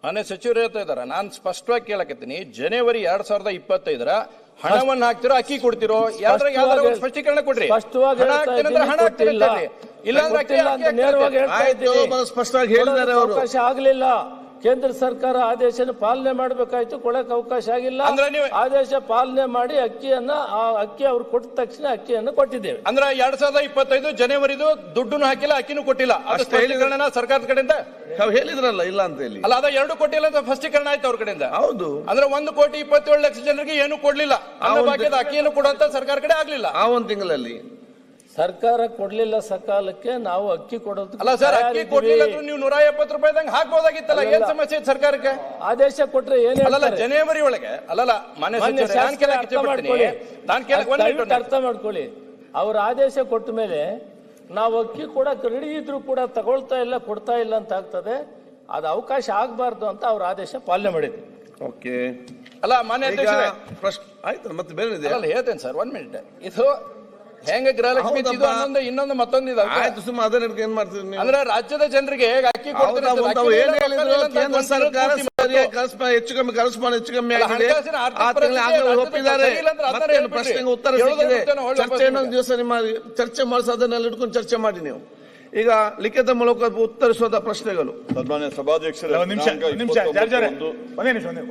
ಮಾನ್ಯ ಸಚಿವರು ಹೇಳ್ತಾ ಇದಾರೆ, ನಾನು ಸ್ಪಷ್ಟವಾಗಿ ಕೇಳಕತ್ತೀನಿ, ಜನವರಿ 2025 ಹಣವನ್ನು ಹಾಕ್ತಿರೋ ಅಕ್ಕಿ ಕೊಡ್ತಿರೋ ಯಾವ್ದಾರ ಸ್ಪಷ್ಟೀಕರಣ ಕೊಡ್ರಿ. ಹಣ ಹಾಕ್ತೀನಿ ಸ್ಪಷ್ಟವಾಗಿ ಹೇಳಿದ್ದಾರೆ ಅವರು. ಅವಕಾಶ ಆಗ್ಲಿಲ್ಲ, ಕೇಂದ್ರ ಸರ್ಕಾರ ಆದೇಶನ ಪಾಲನೆ ಮಾಡಬೇಕಾಯ್ತು, ಕೊಡಕ್ ಅವಕಾಶ ಆಗಿಲ್ಲ. ಆದೇಶ ಪಾಲನೆ ಮಾಡಿ ಅಕ್ಕಿ ಅವ್ರು ಕೊಟ್ಟ ತಕ್ಷಣ ಅಕ್ಕಿಯನ್ನು ಕೊಟ್ಟಿದ್ದೇವೆ. ಅಂದ್ರೆ 2025 ಜನವರಿದು ದುಡ್ಡನ್ನು ಹಾಕಿಲ್ಲ, ಅಕ್ಕಿನೂ ಕೊಟ್ಟಿಲ್ಲ. ಸ್ಪಷ್ಟೀಕರಣ ಸರ್ಕಾರದ ಕಡೆಯಿಂದ ಹೇಳಿದ್ರಲ್ಲ, ಇಲ್ಲ ಅಂತ ಹೇಳಿ ಅಲ್ಲ, ಅದ 2 ಕೊಟ್ಟಿಲ್ಲ ಅಂತ ಸ್ಪಷ್ಟೀಕರಣ ಆಯ್ತು ಅವ್ರ ಕಡೆಯಿಂದ. ಹೌದು, ಅಂದ್ರೆ 1,27,00,000 ಜನರಿಗೆ ಏನು ಕೊಡ್ಲಿಲ್ಲ, ಬಾಕಿದ ಅಕ್ಕಿಯನ್ನು ಕೊಡುವಂತ ಸರ್ಕಾರ ಕಡೆ ಆಗ್ಲಿಲ್ಲ. ಆ ಒಂದು ತಿಂಗಳಲ್ಲಿ ಸರ್ಕಾರ ಕೊಡ್ಲಿಲ್ಲ ಸಕಾಲಕ್ಕೆ ನಾವು ಅಕ್ಕಿ ಕೊಡೋದು. ಅಲ್ಲ ಸರ್, ಅಕ್ಕಿ ಕೊಡ್ಲಿಲ್ಲ ನೀವು 170 ರೂಪಾಯಿದಂಗೆ ಹಾಕ್ಬೋದಾಗಿತ್ತಲ್ಲ, ಏನ್ ಸಮಸ್ಯೆ ಸರ್ಕಾರಕ್ಕೆ? ಆದೇಶ ಕೊಟ್ರೆ ಏನಿಲ್ಲ, ಜನವರಿ ಒಳಗೆ ಅಲ್ಲಲ್ಲ ಮಾನ್ಯ ಅರ್ಥ ಮಾಡ್ಕೊಳ್ಳಿ. ಅವ್ರ ಆದೇಶ ಕೊಟ್ಟ ಮೇಲೆ ನಾವು ಅಕ್ಕಿ ಕೊಡಕ್ ರೆಡಿ ಇದ್ರು ಕೂಡ ತಗೊಳ್ತಾ ಇಲ್ಲ, ಕೊಡ್ತಾ ಇಲ್ಲ ಅಂತ ಆಗ್ತದೆ. ಅದು ಅವಕಾಶ ಆಗ್ಬಾರ್ದು ಅಂತ ಅವ್ರ ಆದೇಶ ಪಾಲನೆ ಮಾಡಿದ್ವಿ. ಓಕೆ, ಅಲ್ಲ ಮಾನ್ಯ ಆಯ್ತು, ಮತ್ತೆ ಬೇರೆ ಹೇಳ್ತೇನೆ ಸರ್, 1 ಮಿನಿಟ್. ಇದು ಹೆಂಗ ಗೃಹಲಕ್ಷ್ಮಿ ಇನ್ನೊಂದು ಮತ್ತೊಂದು ಆಯ್ತು, ಸುಮ್ಮ ಅದನ್ನ ಏನ್ ಮಾಡ್ತೀರಿ ನೀವು? ಅಂದ್ರೆ ರಾಜ್ಯದ ಜನರಿಗೆ ಅಕ್ಕಿ ಕೇಂದ್ರ ಸರ್ಕಾರ ಹೆಚ್ಚು ಕಮ್ಮಿ ಆಗಿದೆ, ಪ್ರಶ್ನೆಗೆ ಉತ್ತರ ಸಿಕ್ಕಿದೆ. ಚರ್ಚೆ ಇನ್ನೊಂದು ದಿವಸ ನಿಮ್ಮ ಚರ್ಚೆ ಮಾಡಿಸಿ ಅದನ್ನೆಲ್ಲ ಇಟ್ಕೊಂಡು ಚರ್ಚೆ ಮಾಡಿ. ನೀವು ಈಗ ಲಿಖಿತ ಮೂಲಕ ಉತ್ತರಿಸುವ ಪ್ರಶ್ನೆಗಳು. ಸನ್ಮಾನ್ಯ ಸಭಾಧ್ಯಕ್ಷರೇ,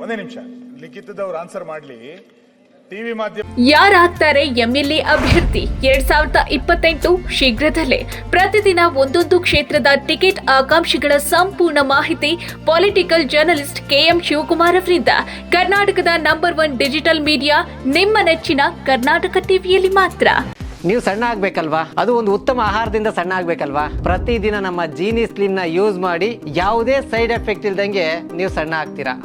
ಒಂದೇ ನಿಮಿಷ ಲಿಖಿತದವ್ರು ಆನ್ಸರ್ ಮಾಡ್ಲಿ. ಟಿವಿ ಮಾಧ್ಯಮ ಯಾರಾಗ್ತಾರೆ ಎಂಎಲ್ಎ ಅಭ್ಯರ್ಥಿ 2028 ಶೀಘ್ರದಲ್ಲೇ. ಪ್ರತಿದಿನ ಒಂದೊಂದು ಕ್ಷೇತ್ರದ ಟಿಕೆಟ್ ಆಕಾಂಕ್ಷಿಗಳ ಸಂಪೂರ್ಣ ಮಾಹಿತಿ ಪೊಲಿಟಿಕಲ್ ಜರ್ನಲಿಸ್ಟ್ KM ಶಿವಕುಮಾರ್ ಅವರಿಂದ. ಕರ್ನಾಟಕದ ನಂಬರ್ 1 ಡಿಜಿಟಲ್ ಮೀಡಿಯಾ ನಿಮ್ಮ ನೆಚ್ಚಿನ ಕರ್ನಾಟಕ ಟಿವಿಯಲ್ಲಿ ಮಾತ್ರ. ನೀವು ಸಣ್ಣ ಆಗ್ಬೇಕಲ್ವಾ? ಅದು ಒಂದು ಉತ್ತಮ ಆಹಾರದಿಂದ ಸಣ್ಣ ಆಗ್ಬೇಕಲ್ವಾ? ಪ್ರತಿದಿನ ನಮ್ಮ ಜೀನಿ ಸ್ಲಿಮ್ ನ ಯೂಸ್ ಮಾಡಿ ಯಾವುದೇ ಸೈಡ್ ಎಫೆಕ್ಟ್ ಇಲ್ದಂಗೆ ನೀವು ಸಣ್ಣ ಆಗ್ತೀರಾ.